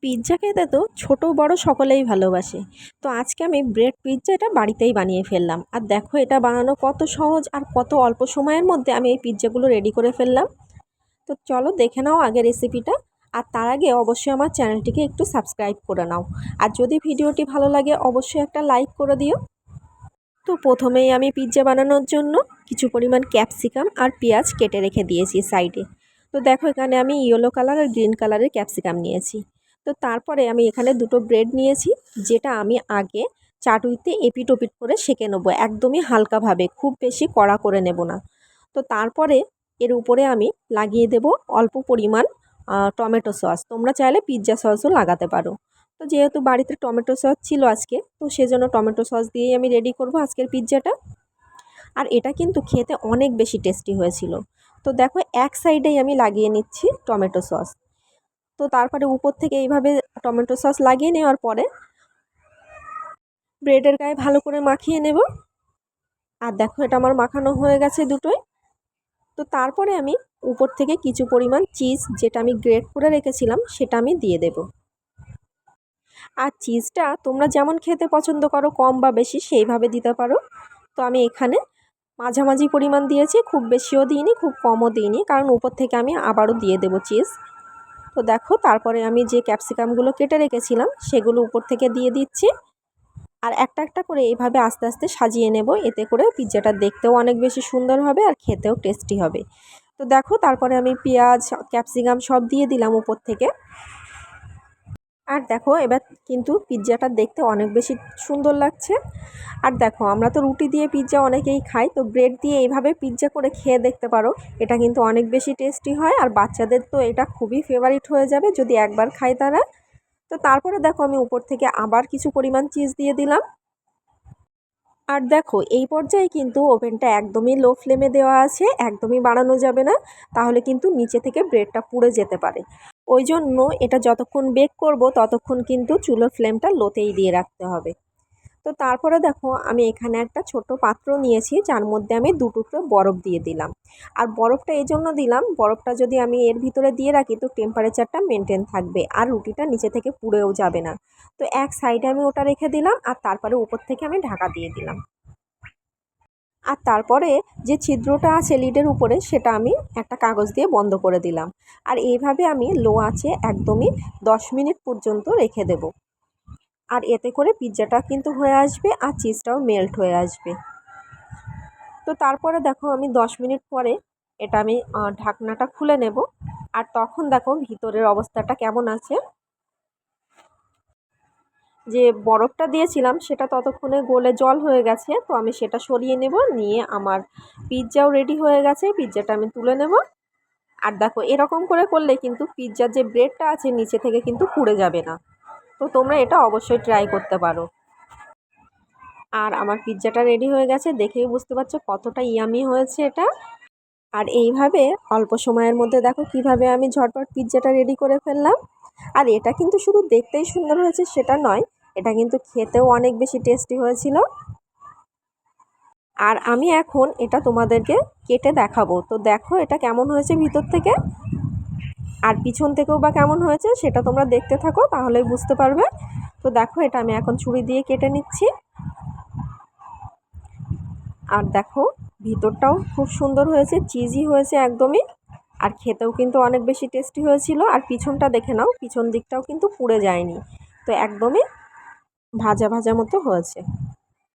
Pizza খেতে তো ছোট বড় সকলেই ভালোবাসে। তো আজকে আমি ব্রেড পিৎজা এটা বাড়িতেই বানিয়ে ফেললাম। আর দেখো এটা বানানো কত সহজ আর কত অল্প সময়ের মধ্যে আমি এই পিৎজাগুলো রেডি করে ফেললাম। তো চলো দেখে নাও আগে রেসিপিটা। আর তার আগে অবশ্যই আমার চ্যানেলটিকে একটু সাবস্ক্রাইব করে নাও। আর যদি ভিডিওটি ভালো লাগে অবশ্যই একটা লাইক করে দিও। তো প্রথমেই আমি পিৎজা বানানোর জন্য কিছু পরিমাণ ক্যাপসিকাম আর পেঁয়াজ কেটে রেখে দিয়েছি সাইডে। তো দেখো এখানে আমি ইয়েলো কালার আর গ্রিন কালারের ক্যাপসিকাম নিয়েছি। তো তারপরে আমি এখানে দুটো ব্রেড নিয়েছি, যেটা আমি আগে চাটুইতে এপিট ওপিট করে সেঁকে নেবো, একদমই হালকাভাবে, খুব বেশি কড়া করে নেব না। তো তারপরে এর উপরে আমি লাগিয়ে দেব অল্প পরিমাণ টমেটো সস। তোমরা চাইলে পিৎজা সসও লাগাতে পারো। তো যেহেতু বাড়িতে টমেটো সস ছিল আজকে, তো সেজন্য টমেটো সস দিয়েই আমি রেডি করব আজকের পিৎজাটা। আর এটা কিন্তু খেতে অনেক বেশি টেস্টি হয়েছিল। তো দেখো এক সাইডেই আমি লাগিয়ে নিচ্ছি টমেটো সস। তো তারপরে উপর থেকে এইভাবে টমেটো সস লাগিয়ে নেওয়ার পরে ব্রেডের গায়ে ভালো করে মাখিয়ে নেব। আর দেখো এটা আমার মাখানো হয়ে গেছে দুটোই। তো তারপরে আমি উপর থেকে কিছু পরিমাণ চিজ, যেটা আমি গ্রেট করে রেখেছিলাম, সেটা আমি দিয়ে দেব। আর চিজটা তোমরা যেমন খেতে পছন্দ করো, কম বা বেশি সেইভাবে দিতে পারো। তো আমি এখানে মাঝামাঝি পরিমাণ দিয়েছি, খুব বেশিও দিইনি খুব কমও দিইনি, কারণ উপর থেকে আমি আবারও দিয়ে দেব চিজ। তো দেখো তারপরে আমি যে ক্যাপসিকামগুলো কেটে রেখেছিলাম সেগুলো উপর থেকে দিয়ে দিচ্ছি। আর একটা একটা করে এইভাবে আস্তে আস্তে সাজিয়ে নেব, এতে করে পিৎজাটা দেখতেও অনেক বেশি সুন্দর হবে আর খেতেও টেস্টি হবে। তো দেখো তারপরে আমি পেঁয়াজ ক্যাপসিকাম সব দিয়ে দিলাম উপর থেকে। আর দেখো এবার কিন্তু পিৎজাটা দেখতে অনেক বেশি সুন্দর লাগছে। আর দেখো আমরা তো রুটি দিয়ে পিৎজা অনেকেই খাই, তো ব্রেড দিয়ে এইভাবে পিৎজা করে খেয়ে দেখতে পারো। এটা কিন্তু অনেক বেশি টেস্টি হয়, আর বাচ্চাদের তো এটা খুবই ফেভারিট হয়ে যাবে যদি একবার খায় তারা। তো তারপরে দেখো আমি উপর থেকে আবার কিছু পরিমাণ চিজ দিয়ে দিলাম। আর দেখো এই পর্যায়ে কিন্তু ওভেনটা একদমই লো ফ্লেমে দেওয়া আছে, একদমই বাড়ানো যাবে না, তাহলে কিন্তু নিচে থেকে ব্রেডটা পুড়ে যেতে পারে। ওই জন্য এটা যতক্ষণ বেক করব ততক্ষণ কিন্তু চুলোর ফ্লেমটা লোতেই দিয়ে রাখতে হবে। তো তারপরে দেখো আমি এখানে একটা ছোট পাত্র নিয়েছি, যার মধ্যে আমি 2 টুকরো বরফ দিয়ে দিলাম। আর বরফটা এই জন্য দিলাম, বরফটা যদি আমি এর ভিতরে দিয়ে রাখি তো টেম্পারেচারটা মেনটেন থাকবে আর রুটিটা নিচে থেকে পুড়েও যাবে না। তো এক সাইডে আমি ওটা রেখে দিলাম, আর তারপরে উপর থেকে আমি ঢাকা দিয়ে দিলাম। আর তারপরে যে ছিদ্রটা আছে লিডের উপরে, সেটা আমি একটা কাগজ দিয়ে বন্ধ করে দিলাম। আর এইভাবে আমি লো আঁচে একদমই 10 মিনিট পর্যন্ত রেখে দেব। আর এতে করে পিৎজাটা কিন্তু হয়ে আসবে আর চিজটাও মেল্ট হয়ে আসবে। তো তারপরে দেখো আমি 10 মিনিট পরে এটা আমি ঢাকনাটা খুলে নেব। আর তখন দেখো ভিতরের অবস্থাটা কেমন আছে। যে বরফটা দিয়েছিলাম সেটা ততক্ষণে গলে জল হয়ে গেছে, তো আমি সেটা সরিয়ে নেব, নিয়ে আমার পিৎজাও রেডি হয়ে গেছে। পিৎজাটা আমি তুলে নেব। আর দেখো এরকম করে করলে কিন্তু পিৎজার যে ব্রেডটা আছে নিচে থেকে কিন্তু পুড়ে যাবে না। তো তোমরা এটা অবশ্যই ট্রাই করতে পারো। আর আমার পিৎজাটা রেডি হয়ে গেছে, দেখেই বুঝতে পারছো কতটা ইয়ামি হয়েছে এটা। আর এইভাবে অল্প সময়ের মধ্যে দেখো কিভাবে আমি ঝটপট পিৎজাটা রেডি করে ফেললাম। আর এটা কিন্তু শুধু দেখতেই সুন্দর হয়েছে সেটা নয়, এটা কিন্তু খেতেও অনেক বেশি টেস্টি হয়েছিল। আর আমি এখন এটা তোমাদেরকে কেটে দেখাবো। তো দেখো এটা কেমন হয়েছে ভিতর থেকে, আর পিছন থেকেও বা কেমন হয়েছে সেটা তোমরা দেখতে থাকো, তাহলেই বুঝতে পারবে। তো দেখো এটা আমি এখন ছুরি দিয়ে কেটে নিচ্ছি। আর দেখো ভিতরটাও খুব সুন্দর হয়েছে, চিজি হয়েছে একদমই। আর খেতেও কিন্তু অনেক বেশি টেস্টি হয়েছিল। আর পিছনটা দেখে নাও, পিছন দিকটাও কিন্তু পুড়ে যায়নি, তো একদমই ভাজা ভাজা মতো হয়েছে।